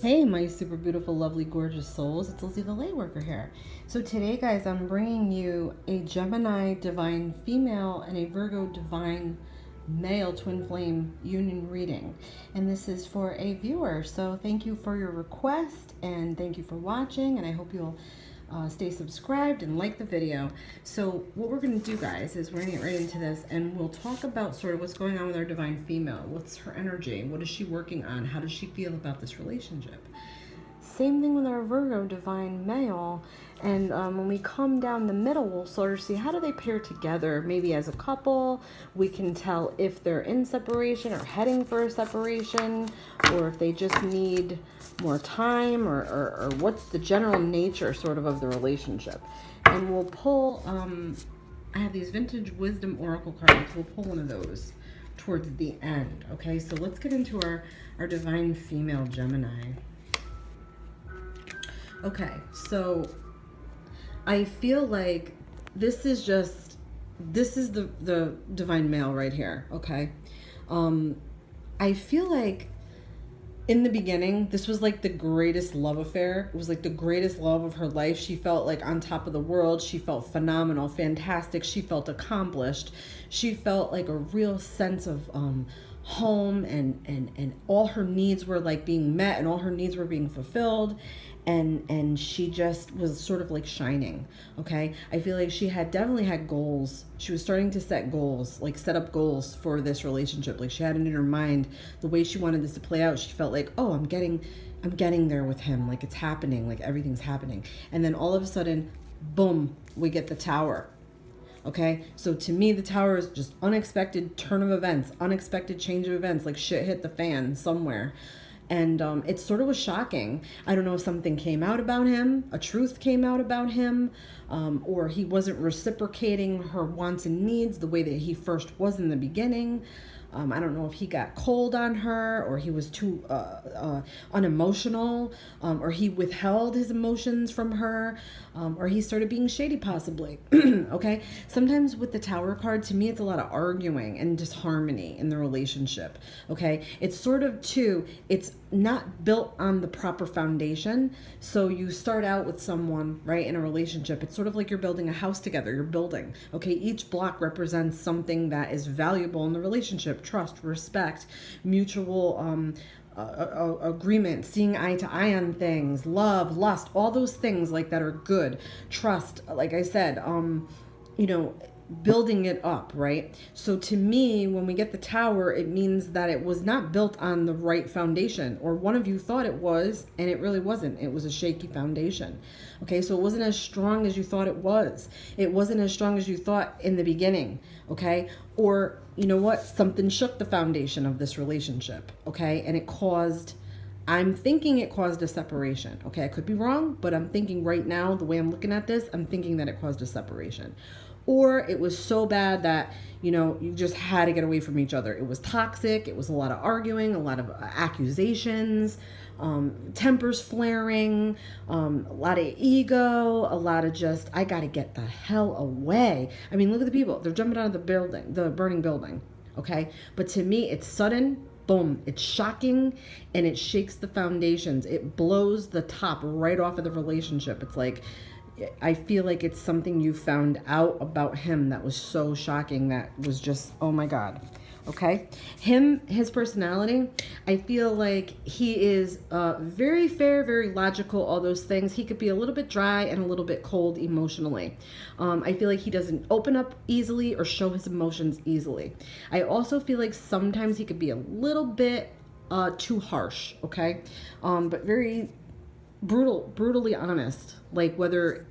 Hey, my super beautiful, lovely, gorgeous souls. It's Lizzie the Lightworker here. So today, guys, I'm bringing you a Gemini divine female and a Virgo divine male twin flame union reading. And this is for a viewer. So thank you for your request and thank you for watching. And I hope you'll stay subscribed and like the video. So what we're going to do, guys, is we're going to get right into this and we'll talk about sort of what's going on with our divine female. What's her energy? What is she working on? How does she feel about this relationship? Same thing with our Virgo divine male. And when we come down the middle, we'll sort of see how do they pair together. Maybe as a couple, we can tell if they're in separation or heading for a separation, or if they just need more time, or what's the general nature sort of the relationship. And we'll pull, I have these vintage wisdom oracle cards. We'll pull one of those towards the end. Okay, so let's get into our divine female Gemini. Okay, so I feel like this is the divine male right here, okay? I feel like in the beginning, this was like the greatest love affair. It was like the greatest love of her life. She felt like on top of the world. She felt phenomenal, fantastic. She felt accomplished. She felt like a real sense of home, and all her needs were like being met and all her needs were being fulfilled. And she just was sort of like shining, okay? I feel like she definitely had goals. She was starting to set goals, like set up goals for this relationship. Like she had it in her mind, the way she wanted this to play out. She felt like, oh, I'm getting there with him. Like it's happening, like everything's happening. And then all of a sudden, boom, we get the Tower. Okay, so to me, the Tower is just unexpected turn of events, unexpected change of events, like shit hit the fan somewhere. And it sort of was shocking. I don't know if something came out about him, a truth came out about him, or he wasn't reciprocating her wants and needs the way that he first was in the beginning. I don't know if he got cold on her, or he was too unemotional, or he withheld his emotions from her, or he started being shady possibly. Okay, sometimes with the Tower card, to me it's a lot of arguing and disharmony in the relationship. Okay, it's sort of it's not built on the proper foundation. So you start out with someone, right, in a relationship. It's sort of like you're building a house together. You're building, okay? Each block represents something that is valuable in the relationship: trust, respect, mutual agreement, seeing eye to eye on things, love, lust, all those things like that are good. Trust, like I said, building it up, right? So to me, when we get the Tower, it means that it was not built on the right foundation, or one of you thought it was, and it really wasn't. It was a shaky foundation. Okay, so it wasn't as strong as you thought it was. It wasn't as strong as you thought in the beginning, okay? Or, you know what? Something shook the foundation of this relationship, okay? And I'm thinking it caused a separation. Okay, I could be wrong, but I'm thinking right now, the way I'm looking at this, I'm thinking that it caused a separation. Or it was so bad that, you just had to get away from each other. It was toxic. It was a lot of arguing, a lot of accusations, tempers flaring, a lot of ego, a lot of just, I got to get the hell away. I mean, look at the people. They're jumping out of the burning building. Okay. But to me, it's sudden. Boom, it's shocking, and it shakes the foundations. It blows the top right off of the relationship. It's like, I feel like it's something you found out about him that was so shocking, that was just, oh my God. Okay, his personality, I feel like he is very fair, very logical, all those things. He could be a little bit dry and a little bit cold emotionally. I feel like he doesn't open up easily or show his emotions easily. I also feel like sometimes he could be a little bit too harsh, okay? But very brutally honest, like whether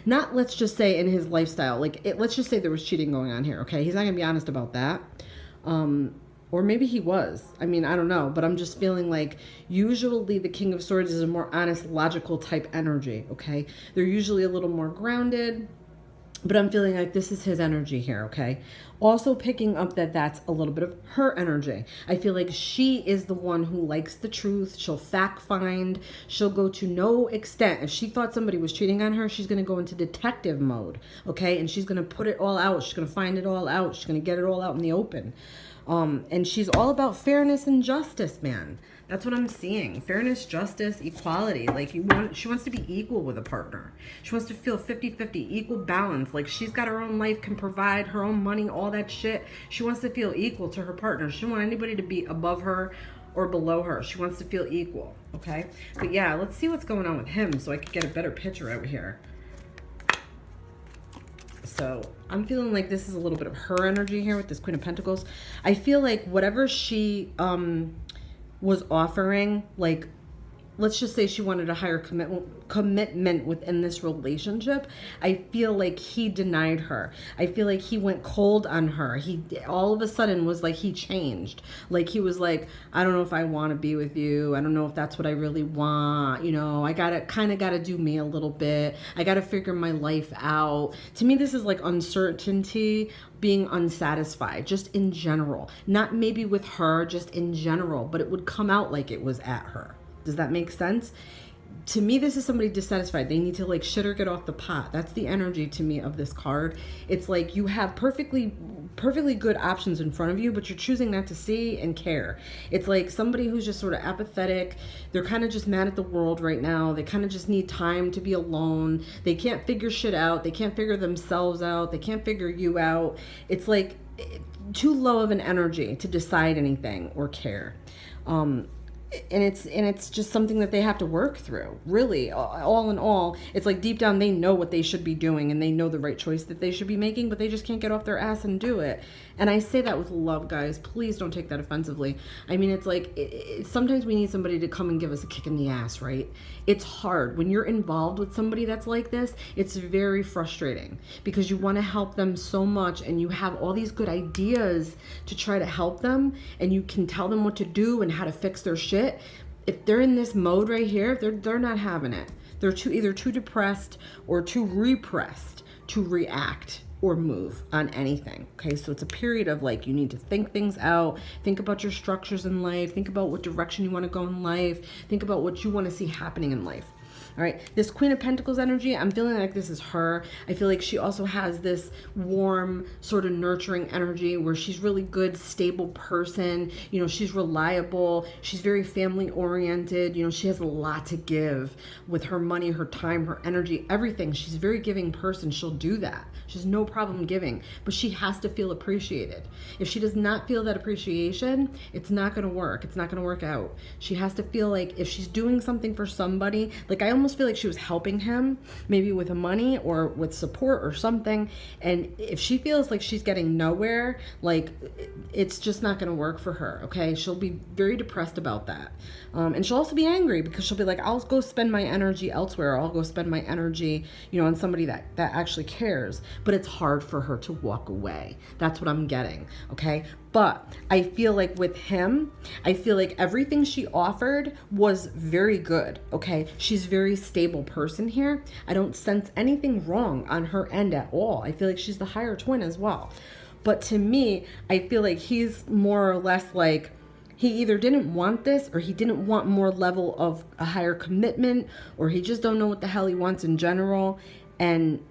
not, let's just say in his lifestyle, let's just say there was cheating going on here, okay? He's not gonna be honest about that. Or maybe he was. I mean, I don't know, but I'm just feeling like usually the King of Swords is a more honest, logical type energy, okay? They're usually a little more grounded, but I'm feeling like this is his energy here, okay? Also picking up that that's a little bit of her energy. I feel like she is the one who likes the truth. She'll fact find. She'll go to no extent. If she thought somebody was cheating on her, she's going to go into detective mode, okay? And she's going to put it all out. She's going to find it all out. She's going to get it all out in the open. And she's all about fairness and justice, man. That's what I'm seeing. Fairness, justice, equality. Like she wants to be equal with a partner. She wants to feel 50-50, equal balance. Like she's got her own life, can provide her own money, all that shit. She wants to feel equal to her partner. She doesn't want anybody to be above her or below her. She wants to feel equal, okay? But yeah, let's see what's going on with him so I can get a better picture out here. So I'm feeling like this is a little bit of her energy here with this Queen of Pentacles. I feel like whatever she was offering, like, let's just say she wanted a higher commitment within this relationship. I feel like he denied her. I feel like he went cold on her. He all of a sudden was like, he changed. Like he was like, I don't know if I want to be with you. I don't know if that's what I really want. You know, I kind of got to do me a little bit. I got to figure my life out. To me, this is like uncertainty, being unsatisfied, just in general. Not maybe with her, just in general, but it would come out like it was at her. Does that make sense? To me, this is somebody dissatisfied. They need to like shit or get off the pot. That's the energy to me of this card. It's like you have perfectly good options in front of you, but you're choosing not to see and care. It's like somebody who's just sort of apathetic. They're kind of just mad at the world right now. They kind of just need time to be alone. They can't figure shit out. They can't figure themselves out. They can't figure you out. It's like too low of an energy to decide anything or care. And it's just something that they have to work through. Really, all in all, it's like deep down they know what they should be doing and they know the right choice that they should be making, but they just can't get off their ass and do it. And I say that with love, guys. Please don't take that offensively. I mean, it's like sometimes we need somebody to come and give us a kick in the ass, right? It's hard when you're involved with somebody that's like this. It's very frustrating because you want to help them so much and you have all these good ideas to try to help them and you can tell them what to do and how to fix their shit. If they're in this mode right here, they're not having it. They're either too depressed or too repressed to react or move on anything. Okay, so it's a period of like you need to think things out, think about your structures in life, think about what direction you want to go in life, think about what you want to see happening in life. All right, this Queen of Pentacles energy, I'm feeling like this is her. I feel like she also has this warm, sort of nurturing energy where she's really good, stable person. You know, she's reliable. She's very family oriented. You know, she has a lot to give with her money, her time, her energy, everything. She's a very giving person. She'll do that. She has no problem giving, but she has to feel appreciated. If she does not feel that appreciation, it's not going to work. It's not going to work out. She has to feel like if she's doing something for somebody, like I almost feel like she was helping him maybe with money or with support or something, and if she feels like she's getting nowhere, like it's just not going to work for her. Okay, she'll be very depressed about that, and she'll also be angry because she'll be like, I'll go spend my energy elsewhere, or I'll go spend my energy, you know, on somebody that actually cares. But it's hard for her to walk away. That's what I'm getting. Okay, but I feel like with him, I feel like everything she offered was very good. Okay, she's a very stable person here. I don't sense anything wrong on her end at all. I feel like she's the higher twin as well. But to me, I feel like he's more or less like, he either didn't want this or he didn't want more level of a higher commitment, or he just don't know what the hell he wants in general. And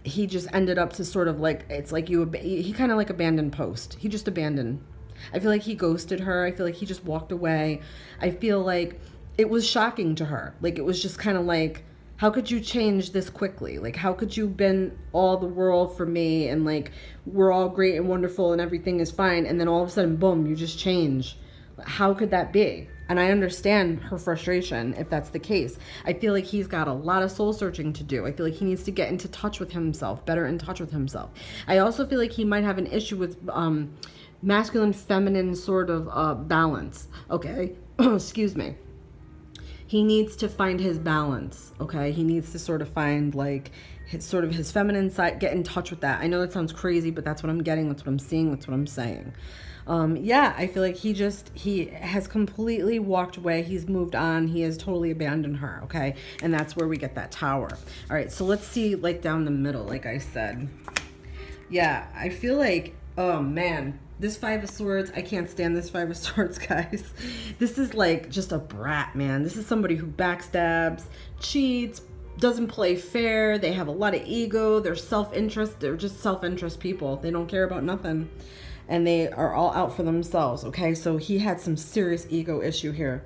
he just ended up to sort of like, it's like he kind of like abandoned post. He just abandoned. I feel like he ghosted her. I feel like he just walked away. I feel like it was shocking to her. Like it was just kind of like, how could you change this quickly? Like, how could you been all the world for me and like, we're all great and wonderful and everything is fine. And then all of a sudden, boom, you just change. How could that be? And I understand her frustration if that's the case. I feel like he's got a lot of soul searching to do. I feel like he needs to get into touch with himself, better in touch with himself. I also feel like he might have an issue with masculine, feminine sort of balance. Okay, excuse me. He needs to find his balance. Okay, he needs to sort of find like his feminine side, get in touch with that. I know that sounds crazy, but that's what I'm getting. That's what I'm seeing. That's what I'm saying. Yeah, I feel like he has completely walked away. He's moved on. He has totally abandoned her. Okay. And that's where we get that Tower. All right. So let's see like down the middle, like I said. Yeah, I feel like, oh man, this Five of Swords, I can't stand this Five of Swords, guys. This is like just a brat, man. This is somebody who backstabs, cheats, doesn't play fair. They have a lot of ego. They're self-interest. They're just self-interest people. They don't care about nothing. and they are all out for themselves. Okay, so he had some serious ego issue here.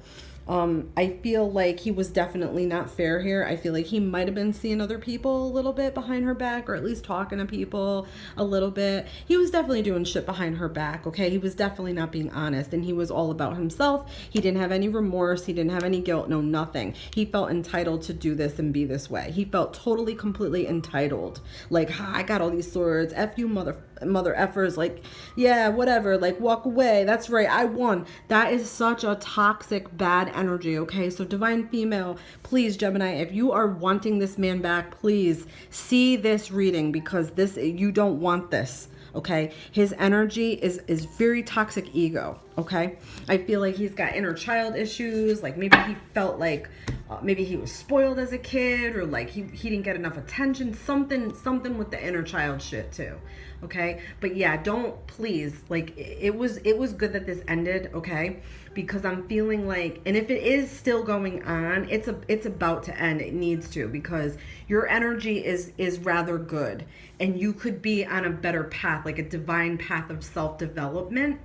I feel like he was definitely not fair here. I feel like he might have been seeing other people a little bit behind her back, or at least talking to people a little bit. He was definitely doing shit behind her back, okay? He was definitely not being honest, and he was all about himself. He didn't have any remorse. He didn't have any guilt, no nothing. He felt entitled to do this and be this way. He felt totally, completely entitled. Like, ha, I got all these swords. F you, mother effers. Like, yeah, whatever. Like, walk away. That's right. I won. That is such a toxic, bad energy, okay? So divine female, please, Gemini, if you are wanting this man back, please see this reading, because this, you don't want this, okay? His energy is very toxic ego, okay? I feel like he's got inner child issues. Like, maybe he felt like maybe he was spoiled as a kid, or like he didn't get enough attention, something with the inner child shit too, okay? But yeah, don't, please, like, it was good that this ended, okay? Because I'm feeling like, and if it is still going on, it's about to end. It needs to, because your energy is rather good, and you could be on a better path, like a divine path of self-development,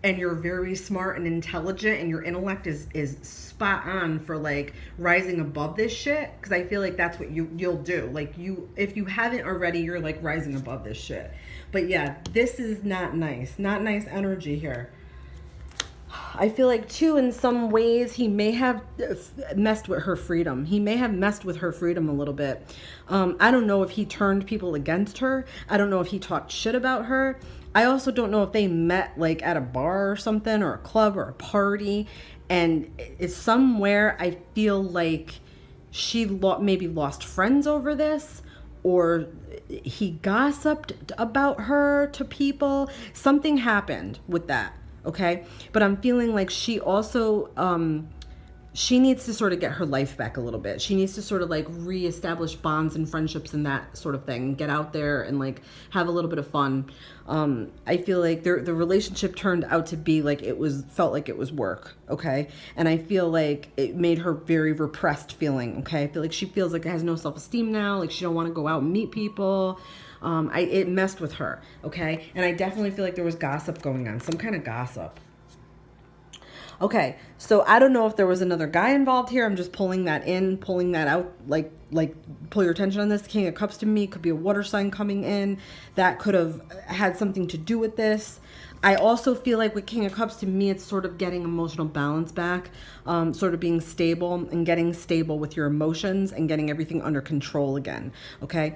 and you're very smart and intelligent, and your intellect is spot on for like rising above this shit. Because I feel like that's what you'll do. Like, if you haven't already, you're like rising above this shit. But yeah, this is not nice energy here. I feel like too, in some ways, he may have messed with her freedom. He may have messed with her freedom a little bit. I don't know if he turned people against her. I don't know if he talked shit about her. I also don't know if they met like at a bar or something, or a club, or a party. And it's somewhere, I feel like she maybe lost friends over this, or he gossiped about her to people. Something happened with that. Okay, but I'm feeling like she also, she needs to sort of get her life back a little bit. She needs to sort of like reestablish bonds and friendships and that sort of thing. Get out there and like have a little bit of fun. I feel like the relationship turned out to be like, felt like it was work. Okay, and I feel like it made her very repressed feeling. Okay, I feel like she feels like it has no self-esteem now. Like, she don't want to go out and meet people. It messed with her, okay? And I definitely feel like there was gossip going on, some kind of gossip. Okay, so I don't know if there was another guy involved here. I'm just pulling that out, like pull your attention on this. King of Cups to me could be a water sign coming in. That could have had something to do with this. I also feel like with King of Cups, to me, it's sort of getting emotional balance back, sort of being stable and getting stable with your emotions and getting everything under control again, okay?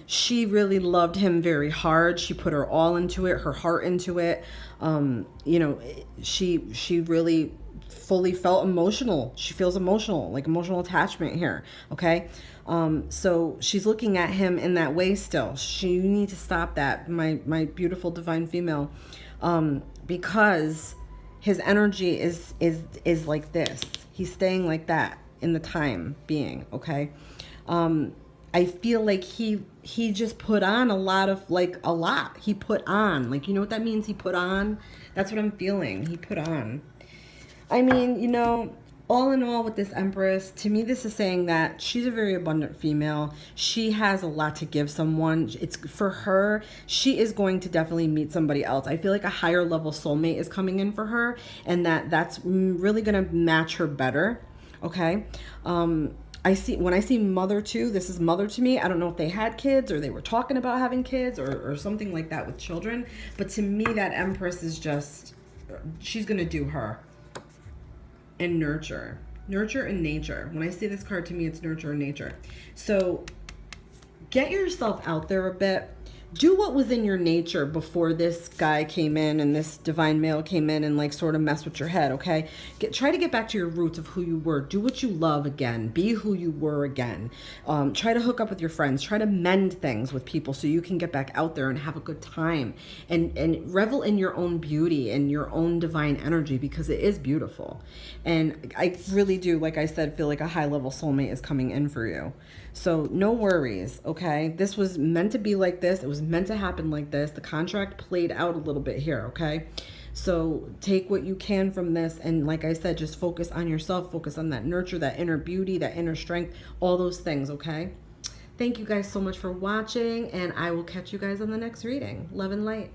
She really loved him very hard. She put her all into it, her heart into it. You know, she really fully felt emotional. She feels emotional, like emotional attachment here, okay? So she's looking at him in that way still. You need to stop that, my beautiful divine female, because his energy is like this. He's staying like that in the time being, okay? I feel like he just put on a lot. He put on, like, you know what that means? He put on. That's what I'm feeling. He put on. I mean, you know, all in all with this Empress, to me, this is saying that she's a very abundant female. She has a lot to give someone. It's for her. She is going to definitely meet somebody else. I feel like a higher level soulmate is coming in for her, and that's really going to match her better. Okay. When I see mother too, this is mother to me. I don't know if they had kids or they were talking about having kids or something like that with children. But to me, that Empress is just, she's going to do her. And nurture and nature. When I see this card, to me, it's nurture and nature. So get yourself out there a bit. Do what was in your nature before this guy came in and this divine male came in and like sort of messed with your head, okay? Try to get back to your roots of who you were. Do what you love again. Be who you were again. Try to hook up with your friends. Try to mend things with people so you can get back out there and have a good time. And revel in your own beauty and your own divine energy, because it is beautiful. And I really do, like I said, feel like a high-level soulmate is coming in for you. So no worries, okay? This was meant to be like this. It was meant to happen like this. The contract played out a little bit here, okay? So take what you can from this, and like I said, just focus on yourself, focus on that nurture, that inner beauty, that inner strength, all those things, okay? Thank you guys so much for watching, and I will catch you guys on the next reading. Love and light.